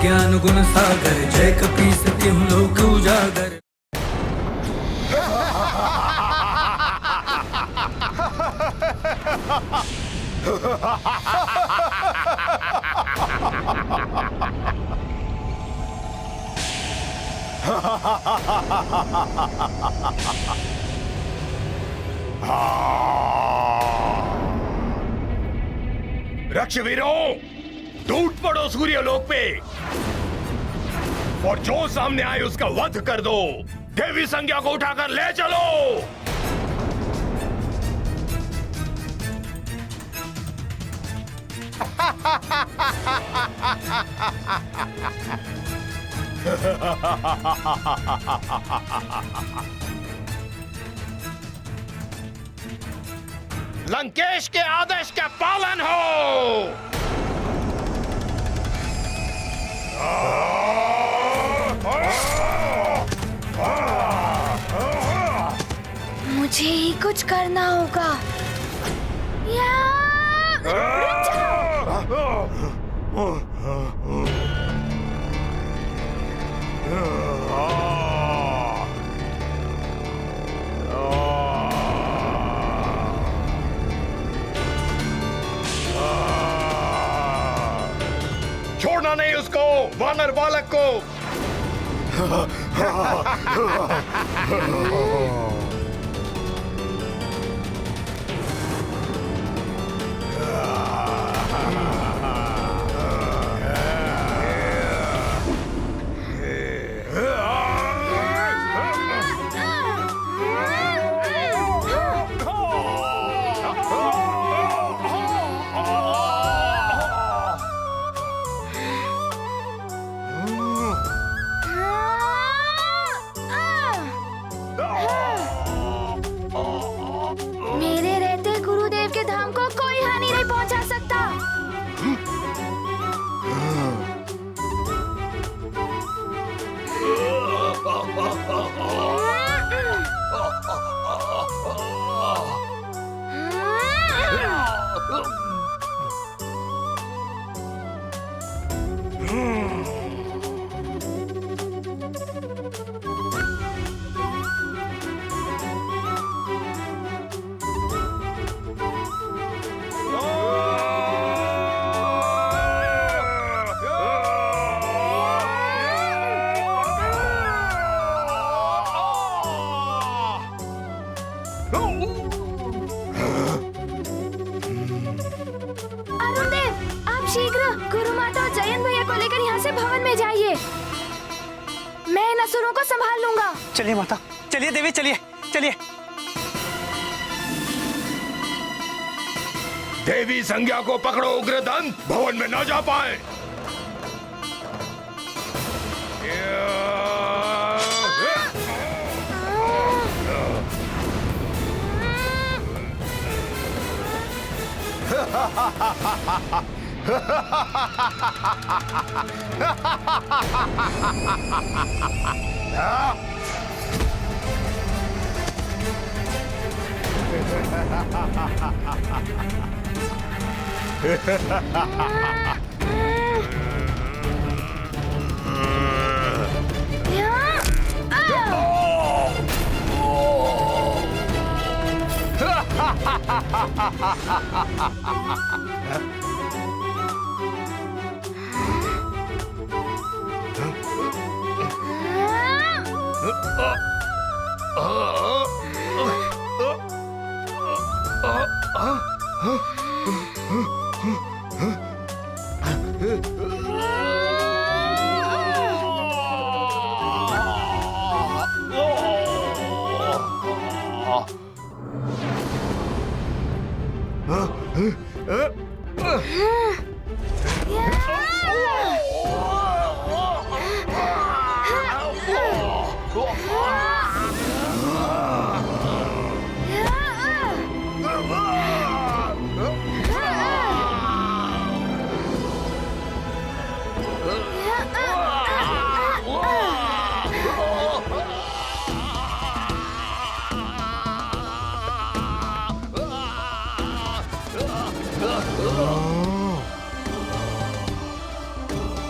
ज्ञान गुण सागर, जय कपीस तिहुँ लोक उजागर। रक्षवीरों, टूट पड़ो सूर्यलोक पे और जो सामने आए उसका वध कर दो। देवी संज्ञा को उठाकर ले चलो। लंकेश के आदेश का पालन हो। मुझे ही कुछ करना होगा। रुक जाओ। छोड़ना नहीं उसको, वानर बालक को। मेरे रहते गुरुदेव के धाम को कोई हानि नहीं पहुंचा सकता। शीघ्र गुरु माता और जयंत भैया को लेकर यहाँ से भवन में जाइए। मैं इन असुरों को संभाल लूंगा। चलिए माता, चलिए देवी, चलिए चलिए। देवी संज्ञा को पकड़ो उग्रदंत, भवन में न जा पाए।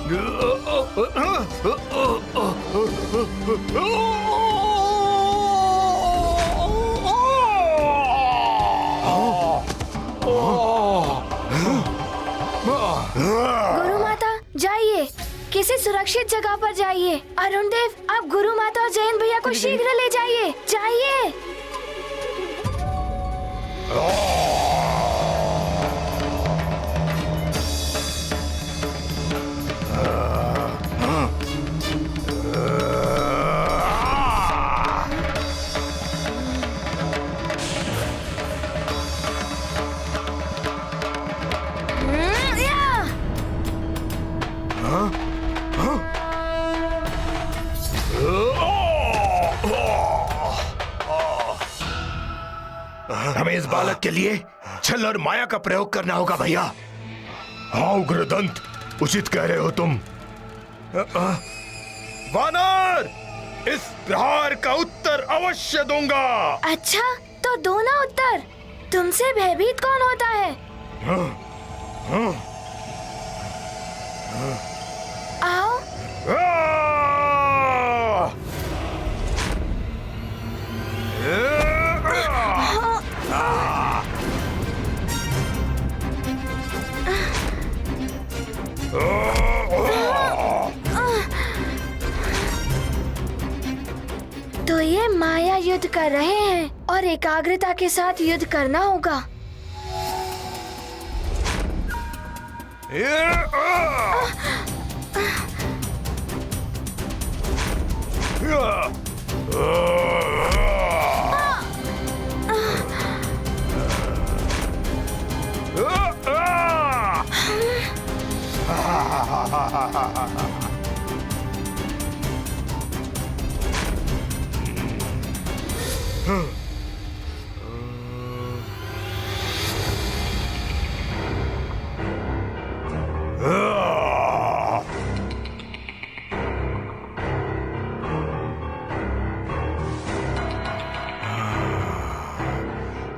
गुरु माता जाइए, किसी सुरक्षित जगह पर जाइए। अरुण देव, आप गुरु माता और जयंत भैया को शीघ्र ले जाइए, जाइए। हमें इस बालक के लिए छल और माया का प्रयोग करना होगा भैया। हाँ उग्रदंत, उचित कह रहे हो तुम। वानर, इस प्रहार का उत्तर अवश्य दूंगा। अच्छा, तो दो ना उत्तर। तुमसे भयभीत कौन होता है? आओ। तो ये माया युद्ध कर रहे हैं और एकाग्रता के साथ युद्ध करना होगा।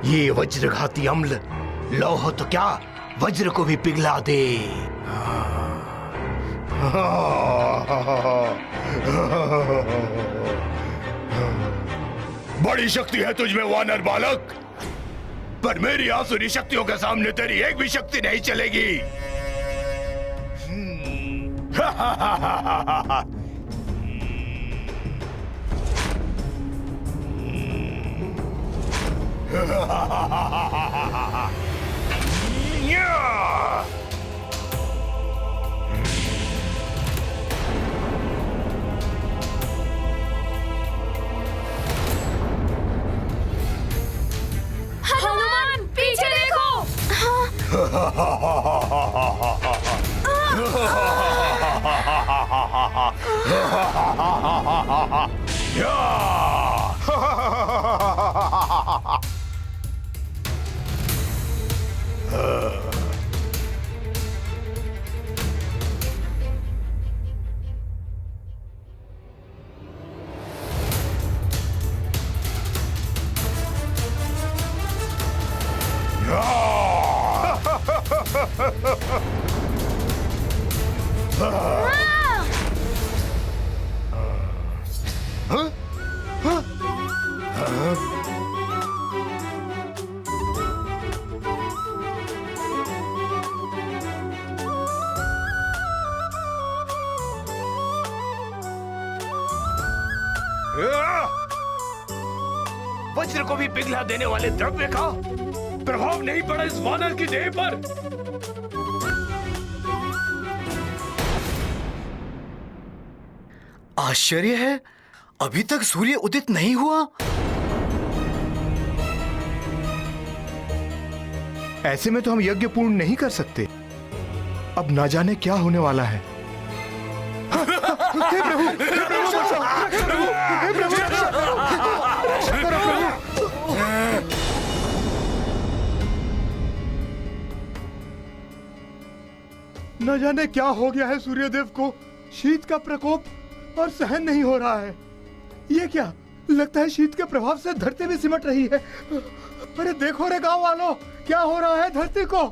ये वज्रघाती अम्ल लौह तो क्या वज्र को भी पिघला दे। बड़ी शक्ति है तुझमें वानर बालक, पर मेरी आसुरी शक्तियों के सामने तेरी एक भी शक्ति नहीं चलेगी। हनुमान, पीछे देखो। वज्र को भी पिघला देने वाले द्रव्य का प्रभाव नहीं पड़ा इस वानर की देह पर। आश्चर्य है, अभी तक सूर्य उदित नहीं हुआ। ऐसे में तो हम यज्ञ पूर्ण नहीं कर सकते। अब ना जाने क्या होने वाला है। हे प्रभु, हे प्रभु बचाओ, हे प्रभु, हे प्रभु रक्षा करो प्रभु। न जाने क्या हो गया है सूर्यदेव को। शीत का प्रकोप और सहन नहीं हो रहा है। ये क्या, लगता है शीत के प्रभाव से धरती भी सिमट रही है। अरे देखो रे गांव वालों, क्या हो रहा है धरती को।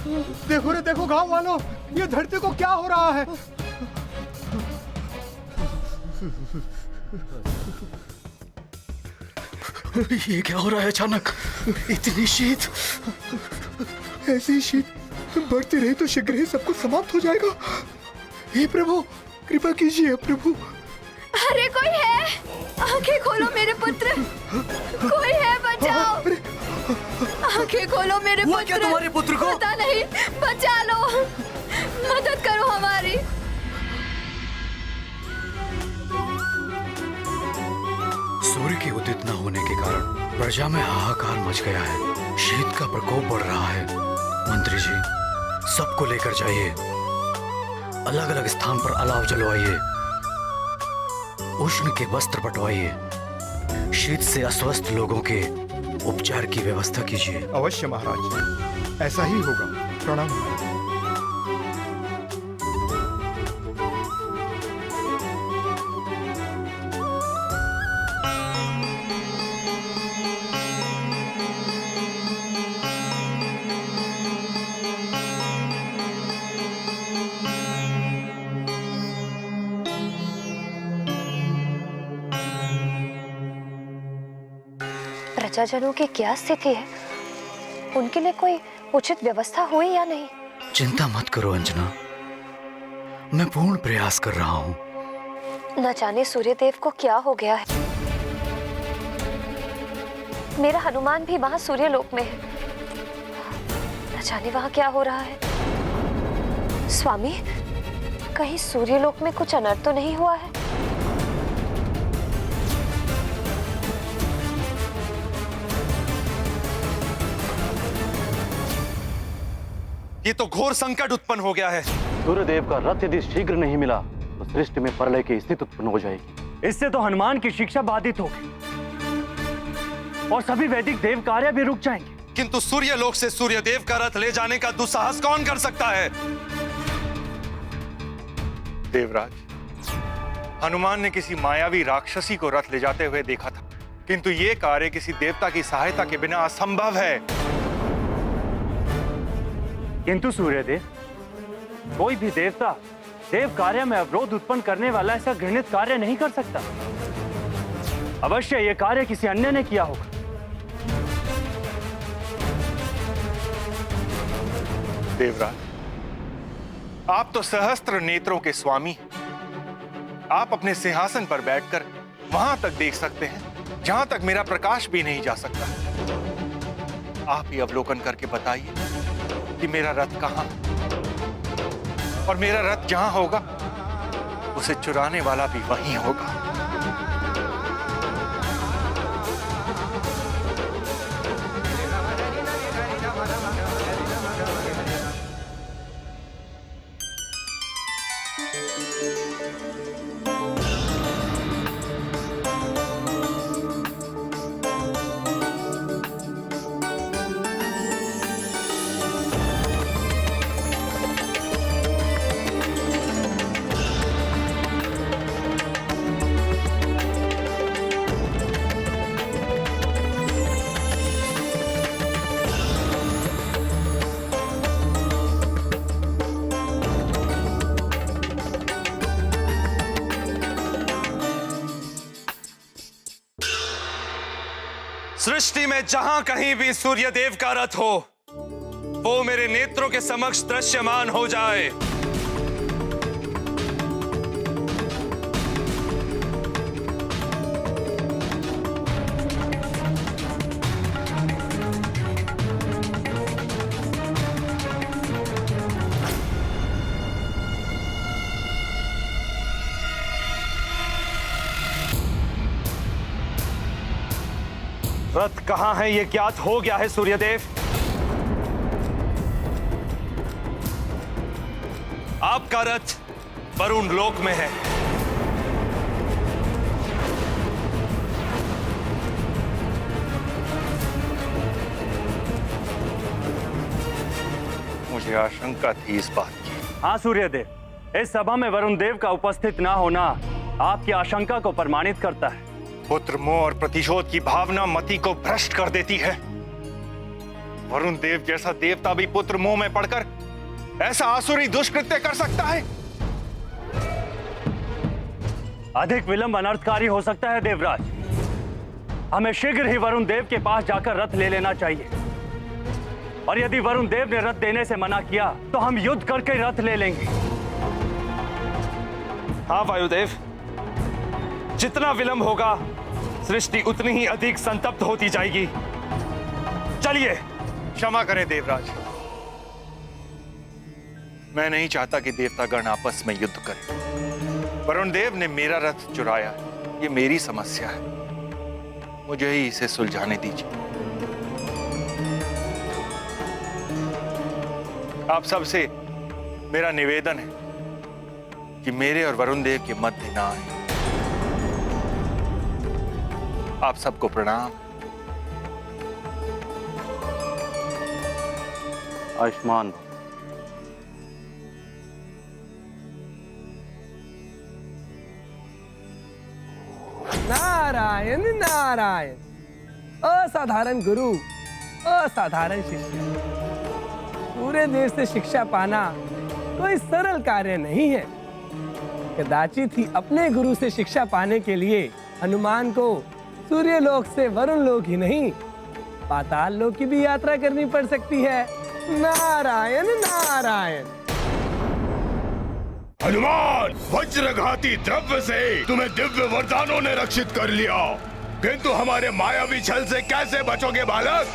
देखो रे देखो गांव वालों, ये धरती को क्या हो रहा है? ये क्या हो रहा है अचानक? इतनी शीत। ऐसी शीत बढ़ती रही तो शीघ्र ही सब कुछ समाप्त हो जाएगा। हे प्रभु, कृपा कीजिए प्रभु। अरे कोई है? आंखें खोलो मेरे पुत्र, कोई है, बचाओ। आंखें खोलो मेरे पुत्र। क्या तुम्हारे पुत्र को? पता नहीं, बचा लो, मदद करो हमारी। सूर्य के उदित न होने के कारण प्रजा में हाहाकार मच गया है। शीत का प्रकोप बढ़ रहा है। मंत्री जी, सबको लेकर जाइए, अलग अलग स्थान पर अलाव जलवाइए, उष्ण के वस्त्र बंटवाइए, शीत से अस्वस्थ लोगों के उपचार की व्यवस्था कीजिए। अवश्य महाराज, ऐसा ही होगा। प्रणाम। प्रजाजनों की क्या स्थिति है? उनके लिए कोई उचित व्यवस्था हुई या नहीं? चिंता मत करो अंजना, मैं पूर्ण प्रयास कर रहा हूँ। न जाने सूर्यदेव को क्या हो गया है। मेरा हनुमान भी वहां सूर्यलोक में है। न जाने वहां क्या हो रहा है। स्वामी, कहीं सूर्यलोक में कुछ अनर्थ तो नहीं हुआ है? ये तो घोर संकट उत्पन्न हो गया है। सूर्यदेव का रथ यदि शीघ्र नहीं मिला तो सृष्टि में प्रलय की स्थिति उत्पन्न हो जाएगी। इससे तो हनुमान की शिक्षा बाधित होगी और सभी वैदिक देव कार्य भी रुक जाएंगे। किंतु सूर्यलोक से सूर्यदेव का रथ ले जाने का दुस्साहस कौन कर सकता है? देवराज, हनुमान ने किसी मायावी राक्षसी को रथ ले जाते हुए देखा था, किंतु ये कार्य किसी देवता की सहायता के बिना असंभव है। किंतु सूर्यदेव, कोई भी देवता देव कार्य में अवरोध उत्पन्न करने वाला ऐसा घृणित कार्य नहीं कर सकता। अवश्य यह कार्य किसी अन्य ने किया होगा। देवराज, आप तो सहस्त्र नेत्रों के स्वामी हैं। आप अपने सिंहासन पर बैठकर वहां तक देख सकते हैं जहां तक मेरा प्रकाश भी नहीं जा सकता। आप ही अवलोकन करके बताइए कि मेरा रथ कहां है, और मेरा रथ जहां होगा उसे चुराने वाला भी वहीं होगा। सृष्टि में जहां कहीं भी सूर्यदेव का रथ हो, वो मेरे नेत्रों के समक्ष दृश्यमान हो जाए। रथ कहां है ये ज्ञात हो गया है सूर्यदेव। आपका रथ वरुण लोक में है। मुझे आशंका थी इस बात की। हाँ सूर्यदेव, इस सभा में वरुण देव का उपस्थित ना होना आपकी आशंका को प्रमाणित करता है। पुत्र मोह और प्रतिशोध की भावना मति को भ्रष्ट कर देती है। वरुण देव जैसा देवता भी पुत्र मुंह में पड़कर ऐसा आसुरी दुष्कृत्य कर सकता है? अधिक विलंब अनर्थकारी हो सकता है देवराज। हमें शीघ्र ही वरुण देव के पास जाकर रथ ले लेना चाहिए, और यदि वरुण देव ने रथ देने से मना किया तो हम युद्ध करके रथ ले लेंगे। हाँ वायुदेव, जितना विलंब होगा सृष्टि उतनी ही अधिक संतप्त होती जाएगी। चलिए। क्षमा करें देवराज, मैं नहीं चाहता कि देवतागण आपस में युद्ध करें। वरुण देव ने मेरा रथ चुराया, ये मेरी समस्या है, मुझे ही इसे सुलझाने दीजिए। आप सबसे मेरा निवेदन है कि मेरे और वरुण देव के मध्य ना आए। आप सबको प्रणाम। आयुष्मान भव। नारायण नारायण। असाधारण गुरु, असाधारण शिष्य। पूरे देश से शिक्षा पाना कोई सरल कार्य नहीं है। कदाचित ही अपने गुरु से शिक्षा पाने के लिए हनुमान को सूर्यलोक से वरुण लोक ही नहीं, पाताल लोक की भी यात्रा करनी पड़ सकती है। नारायण नारायण। हनुमान, वज्रघाती द्रव्य से तुम्हें दिव्य वरदानों ने रक्षित कर लिया, किंतु हमारे मायावी छल से कैसे बचोगे बालक?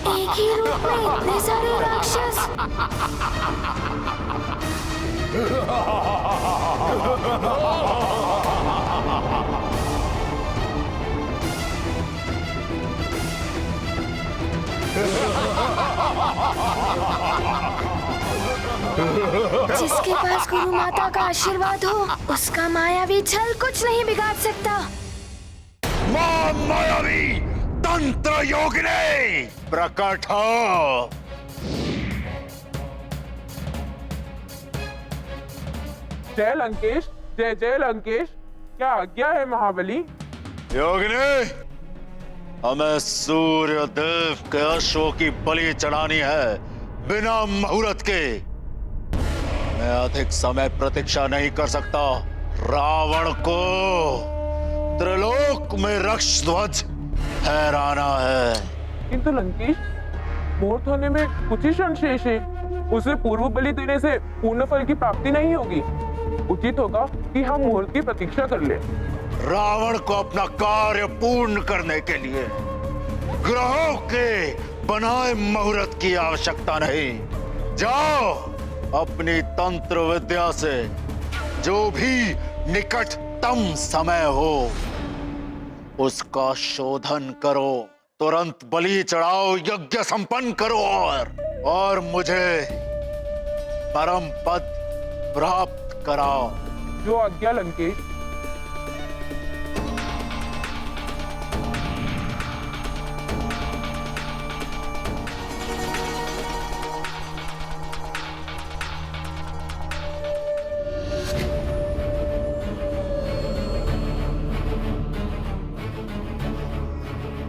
एक ही रूप में इतने सारे राक्षस। जिसके पास गुरु माता का आशीर्वाद हो, उसका मायावी छल कुछ नहीं बिगाड़ सकता। मायावी तंत्र योगिनी प्रकट हो। जय लंकेश, जय जय लंकेश। क्या आज्ञा है महाबली? योगिनी, हमें सूर्य देव के अश्वों की बलि चढ़ानी है बिना मुहूर्त के। मैं अधिक समय प्रतीक्षा नहीं कर सकता। रावण को त्रिलोक में रक्ष ध्वज फहराना है। किंतु लंकेश, मुहूर्त होने में कुछ ही क्षण शेष है। उसे पूर्व बलि देने से पूर्ण फल की प्राप्ति नहीं होगी। उचित होगा कि हम मुहूर्त की प्रतीक्षा कर लें। रावण को अपना कार्य पूर्ण करने के लिए ग्रहों के बनाए मुहूर्त की आवश्यकता नहीं। जाओ, अपनी तंत्र विद्या से जो भी निकटतम समय हो उसका शोधन करो, तुरंत बलि चढ़ाओ, यज्ञ संपन्न करो और मुझे परम पद प्राप्त कराओ। जो आज्ञा लंकेश।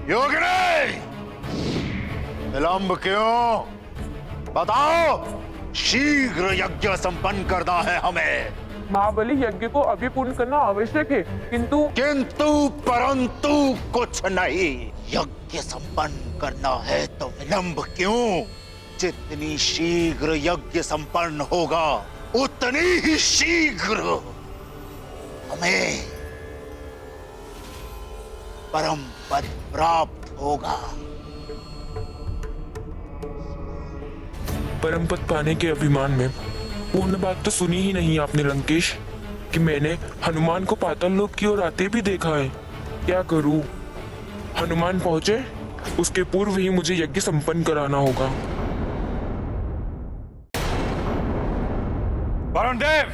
योगिनी, विलंब क्यों? बताओ, शीघ्र यज्ञ संपन्न करना है हमें। महाबली, यज्ञ को अभी पूर्ण करना आवश्यक है, किंतु परंतु कुछ नहीं। यज्ञ संपन्न करना है तो विलंब क्यों? जितनी शीघ्र यज्ञ संपन्न होगा उतनी ही शीघ्र हमें परम पद प्राप्त होगा। परम पद पाने के अभिमान में पूर्ण बात तो सुनी ही नहीं आपने लंकेश, कि मैंने हनुमान को पाताल लोक की ओर आते भी देखा है। क्या करूं? हनुमान पहुंचे उसके पूर्व ही मुझे यज्ञ संपन्न कराना होगा। वरुण देव,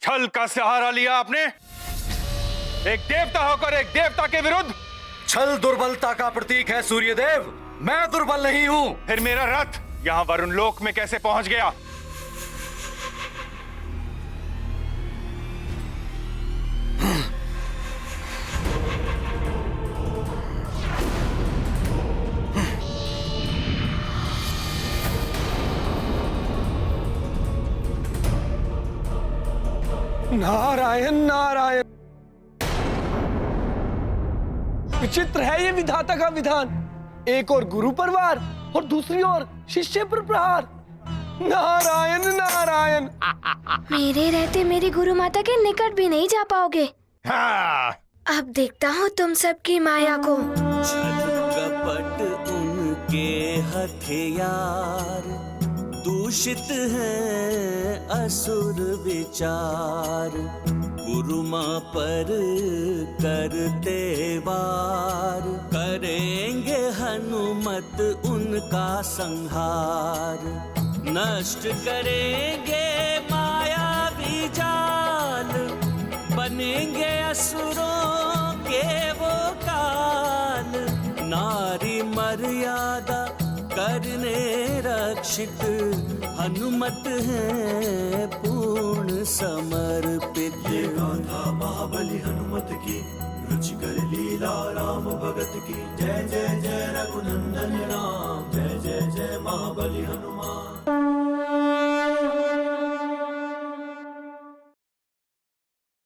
छल का सहारा लिया आपने। एक देवता होकर एक देवता के विरुद्ध। छल दुर्बलता का प्रतीक है सूर्यदेव, मैं दुर्बल नहीं हूं। फिर मेरा रथ यहां वरुण लोक में कैसे पहुंच गया? नारायण नारायण, विचित्र है ये विधाता का विधान। एक और गुरु पर वार और दूसरी ओर शिष्य पर प्रहार। नारायण नारायण। मेरे रहते मेरी गुरु माता के निकट भी नहीं जा पाओगे। हाँ। अब देखता हूँ तुम सबकी माया को। कपट उनके हथियार, दूषित है असुर विचार, गुरु माँ पर करते वार, करेंगे हनुमत उनका संहार, नष्ट करेंगे माया जाल, बनेंगे असुरों के वो काल, नारी मर्यादा करने रक्षित, हनुमत है पूर्ण समर्पित। ये गाथा महाबली हनुमत की, रुचिकर लीला राम भगत की। जय जय जय रघुनंदन राम, जय जय जय महाबली हनुमान।